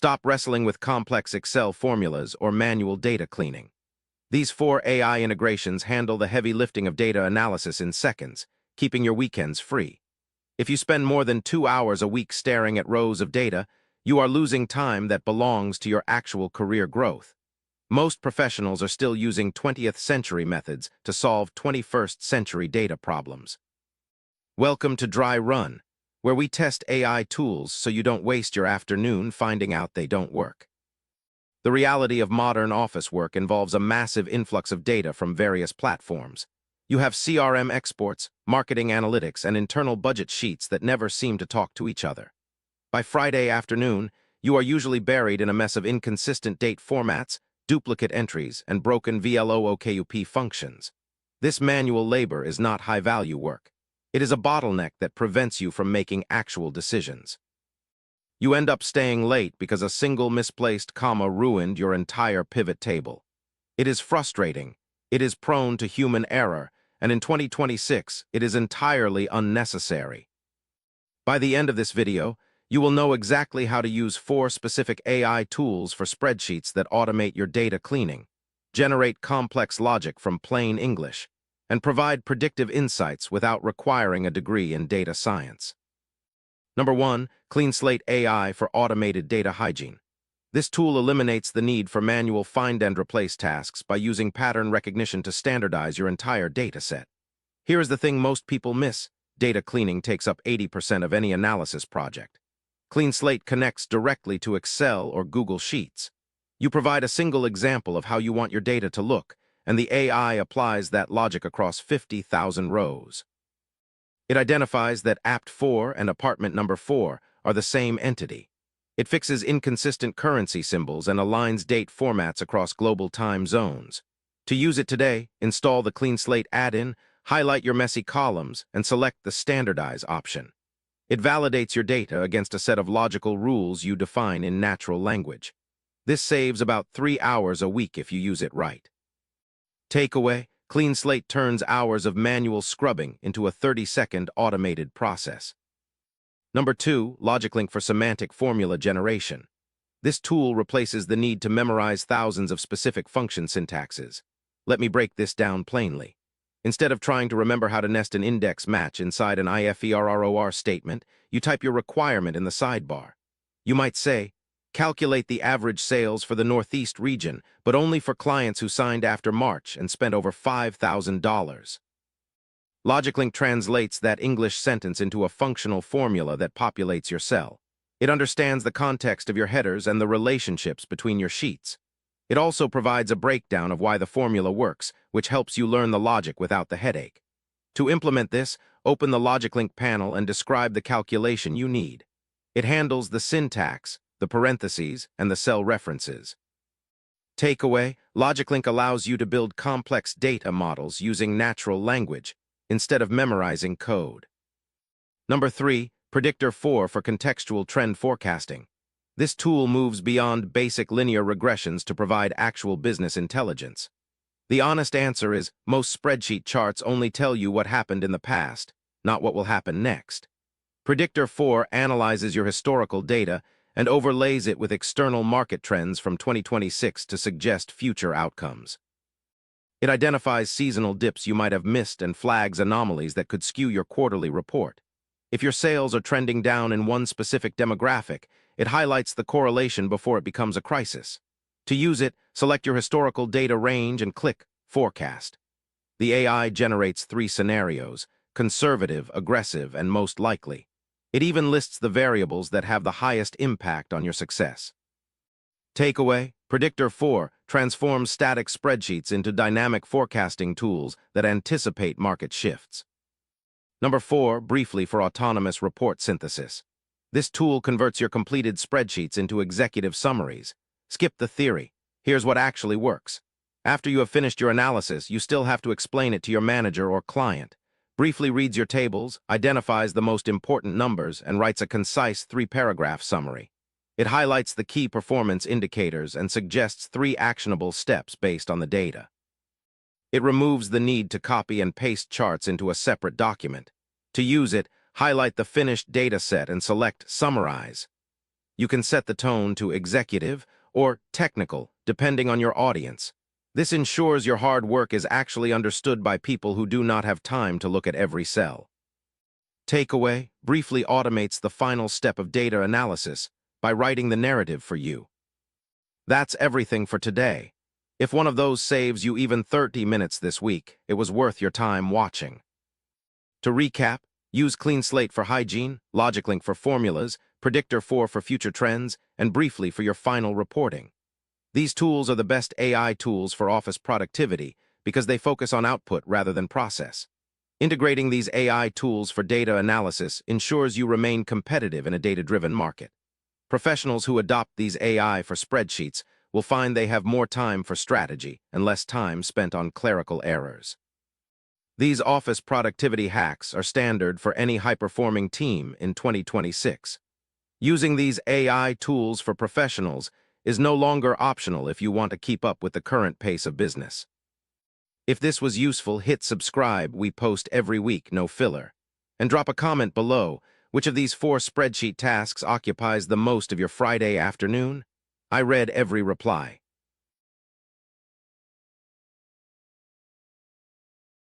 Stop wrestling with complex Excel formulas or manual data cleaning. These 4 AI integrations handle the heavy lifting of data analysis in seconds, keeping your weekends free. If you spend more than 2 hours a week staring at rows of data, you are losing time that belongs to your actual career growth. Most professionals are still using 20th century methods to solve 21st century data problems. Welcome to Dry Run, where we test AI tools so you don't waste your afternoon finding out they don't work. The reality of modern office work involves a massive influx of data from various platforms. You have CRM exports, marketing analytics, and internal budget sheets that never seem to talk to each other. By Friday afternoon, you are usually buried in a mess of inconsistent date formats, duplicate entries, and broken VLOOKUP functions. This manual labor is not high-value work. It is a bottleneck that prevents you from making actual decisions. You end up staying late because a single misplaced comma ruined your entire pivot table. It is frustrating, it is prone to human error, and in 2026, it is entirely unnecessary. By the end of this video, you will know exactly how to use 4 specific AI tools for spreadsheets that automate your data cleaning, generate complex logic from plain English, and provide predictive insights without requiring a degree in data science. Number 1, Clean Slate AI for automated data hygiene. This tool eliminates the need for manual find and replace tasks by using pattern recognition to standardize your entire data set. Here is the thing most people miss. Data cleaning takes up 80% of any analysis project. Clean Slate connects directly to Excel or Google Sheets. You provide a single example of how you want your data to look, and the AI applies that logic across 50,000 rows. It identifies that apt 4 and apartment number 4 are the same entity. It fixes inconsistent currency symbols and aligns date formats across global time zones. To use it today, install the Clean Slate add-in, highlight your messy columns, and select the Standardize option. It validates your data against a set of logical rules you define in natural language. This saves about 3 hours a week if you use it right. Takeaway: Clean Slate turns hours of manual scrubbing into a 30-second automated process. Number 2, LogicLink for semantic formula generation. This tool replaces the need to memorize thousands of specific function syntaxes. Let me break this down plainly. Instead of trying to remember how to nest an index match inside an IFERROR statement, you type your requirement in the sidebar. You might say, calculate the average sales for the Northeast region, but only for clients who signed after March and spent over $5,000. LogicLink translates that English sentence into a functional formula that populates your cell. It understands the context of your headers and the relationships between your sheets. It also provides a breakdown of why the formula works, which helps you learn the logic without the headache. To implement this, open the LogicLink panel and describe the calculation you need. It handles the syntax, the parentheses, and the cell references. Takeaway: LogicLink allows you to build complex data models using natural language, instead of memorizing code. Number 3, Predictor 4 for contextual trend forecasting. This tool moves beyond basic linear regressions to provide actual business intelligence. The honest answer is, most spreadsheet charts only tell you what happened in the past, not what will happen next. Predictor 4 analyzes your historical data and overlays it with external market trends from 2026 to suggest future outcomes. It identifies seasonal dips you might have missed and flags anomalies that could skew your quarterly report. If your sales are trending down in one specific demographic, it highlights the correlation before it becomes a crisis. To use it, select your historical data range and click Forecast. The AI generates 3 scenarios: conservative, aggressive, and most likely. It even lists the variables that have the highest impact on your success. Takeaway: Predictor 4 transforms static spreadsheets into dynamic forecasting tools that anticipate market shifts. Number 4, briefly, for autonomous report synthesis. This tool converts your completed spreadsheets into executive summaries. Skip the theory. Here's what actually works. After you have finished your analysis, you still have to explain it to your manager or client. Briefly reads your tables, identifies the most important numbers, and writes a concise 3-paragraph summary. It highlights the key performance indicators and suggests 3 actionable steps based on the data. It removes the need to copy and paste charts into a separate document. To use it, highlight the finished data set and select Summarize. You can set the tone to executive or technical, depending on your audience. This ensures your hard work is actually understood by people who do not have time to look at every cell. Takeaway briefly automates the final step of data analysis by writing the narrative for you. That's everything for today. If one of those saves you even 30 minutes this week, it was worth your time watching. To recap, use Clean Slate for hygiene, LogicLink for formulas, Predictor 4 for future trends, and Briefly for your final reporting. These tools are the best AI tools for office productivity because they focus on output rather than process. Integrating these AI tools for data analysis ensures you remain competitive in a data-driven market. Professionals who adopt these AI for spreadsheets will find they have more time for strategy and less time spent on clerical errors. These office productivity hacks are standard for any high-performing team in 2026. Using these AI tools for professionals is no longer optional if you want to keep up with the current pace of business. If this was useful, hit subscribe. We post every week, no filler. And drop a comment below. Which of these 4 spreadsheet tasks occupies the most of your Friday afternoon? I read every reply.